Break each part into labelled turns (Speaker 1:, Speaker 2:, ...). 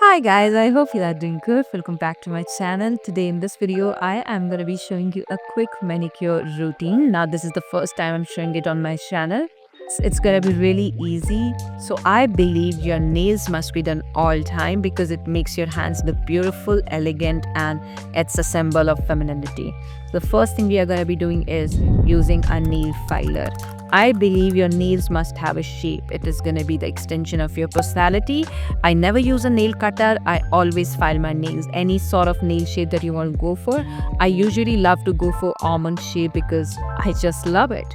Speaker 1: Hi guys, I hope you are doing good. Welcome back to my channel. Today in this video, I am going to be showing you a quick manicure routine. Now this is the first time I'm showing it on my channel. It's going to be really easy. So I believe your nails must be done all time because it makes your hands look beautiful, elegant, and it's a symbol of femininity. The first thing we are going to be doing is using a nail filer. I believe your nails must have a shape. It is going to be the extension of your personality. I never use a nail cutter. I always file my nails. Any sort of nail shape that you want to go for. I usually love to go for almond shape because I just love it.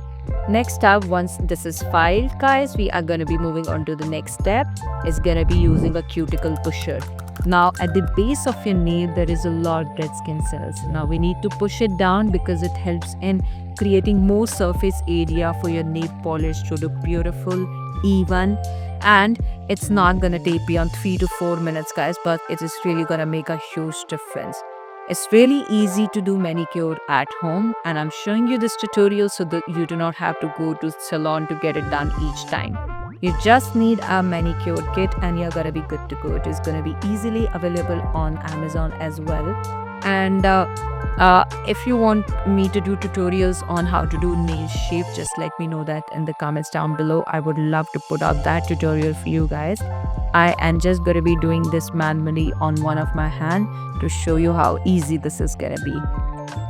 Speaker 1: Next up, once this is filed, guys, we are going to be moving on to the next step. It's going to be using a cuticle pusher. Now, at the base of your nail, there is a lot of dead skin cells. Now, we need to push it down because it helps in creating more surface area for your nail polish to look beautiful, even, and it's not going to take beyond 3 to 4 minutes, guys, but it is really going to make a huge difference. It's really easy to do manicure at home, and I'm showing you this tutorial so that you do not have to go to salon to get it done each time. You just need a manicure kit and you're gonna be good to go. It is gonna be easily available on Amazon as well. And if you want me to do tutorials on how to do nail shape, just let me know that in the comments down below. I would love to put out that tutorial for you guys. I am just going to be doing this manually on one of my hand to show you how easy this is going to be.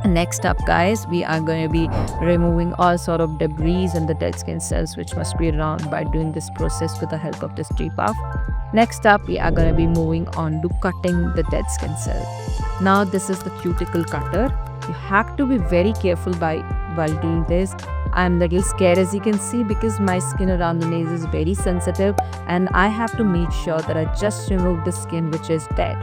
Speaker 1: Next up, guys, we are going to be removing all sort of debris and the dead skin cells which must be around by doing this process with the help of this tree puff. Next up, we are going to be moving on to cutting the dead skin cell. Now this is the cuticle cutter. You have to be very careful while doing this. I'm a little scared, as you can see, because my skin around the nails is very sensitive and I have to make sure that I just remove the skin which is dead.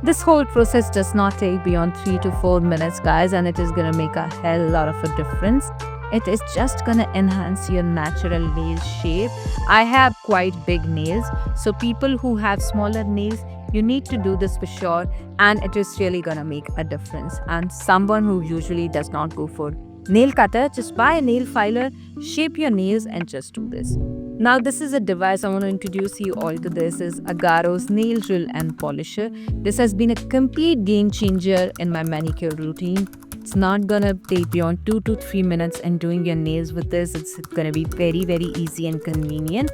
Speaker 1: This whole process does not take beyond 3 to 4 minutes, guys, and it is going to make a hell lot of a difference. It is just going to enhance your natural nail shape. I have quite big nails, so people who have smaller nails, you need to do this for sure, and it is really going to make a difference. And someone who usually does not go for nail cutter, just buy a nail filer, shape your nails, and just do this. Now this is a device I want to introduce you all to. This is Agaro's nail drill and polisher. This has been a complete game changer in my manicure routine. It's not gonna take beyond 2 to 3 minutes and doing your nails with this. It's gonna be very easy and convenient.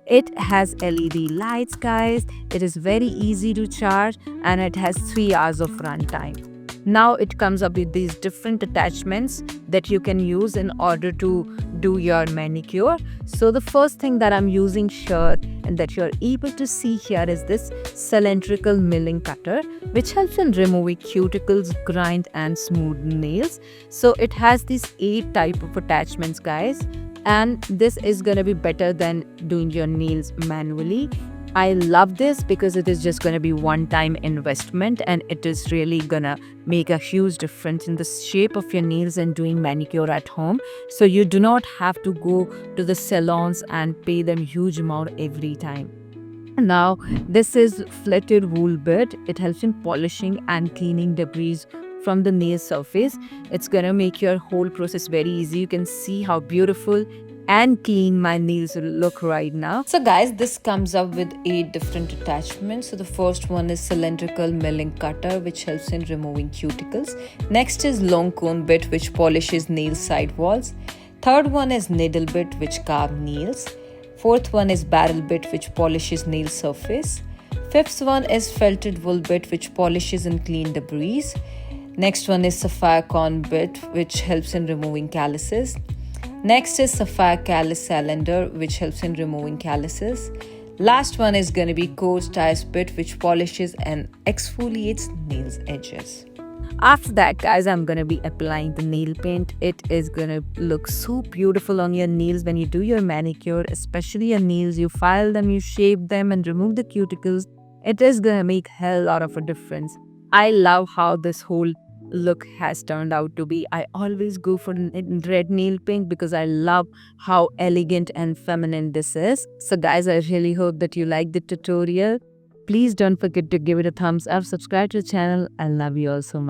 Speaker 1: It has LED lights, guys. It is very easy to charge and it has 3 hours of runtime. Now it comes up with these different attachments that you can use in order to do your manicure. So the first thing that I'm using here and that you're able to see here is this cylindrical milling cutter, which helps in removing cuticles, grind, and smooth nails. So it has these 8 type of attachments, guys, and this is gonna be better than doing your nails manually. I love this because it is just going to be one-time investment and it is really gonna make a huge difference in the shape of your nails and doing manicure at home. So you do not have to go to the salons and pay them huge amount every time. Now this is fletted wool bit. It helps in polishing and cleaning debris from the nail surface. It's gonna make your whole process very easy. You can see how beautiful and clean my nails look right now. So guys, this comes up with 8 different attachments. So the first one is cylindrical milling cutter, which helps in removing cuticles. Next is long cone bit, which polishes nail side walls. Third one is needle bit, which carve nails. Fourth one is barrel bit, which polishes nail surface. Fifth one is felted wool bit, which polishes and clean debris. Next one is sapphire cone bit, which helps in removing calluses. Next is sapphire callus cylinder, which helps in removing calluses. Last one is going to be coarse tire bit, which polishes and exfoliates nails edges. After that, guys, I'm going to be applying the nail paint. It is going to look so beautiful on your nails when you do your manicure, especially your nails. You file them, you shape them, and remove the cuticles. It is going to make a hell lot of a difference. I love how this whole look has turned out to be. I always go for red nail paint because I love how elegant and feminine this is. So guys, I really hope that you like the tutorial. Please don't forget to give it a thumbs up, subscribe to the channel. I love you all so much.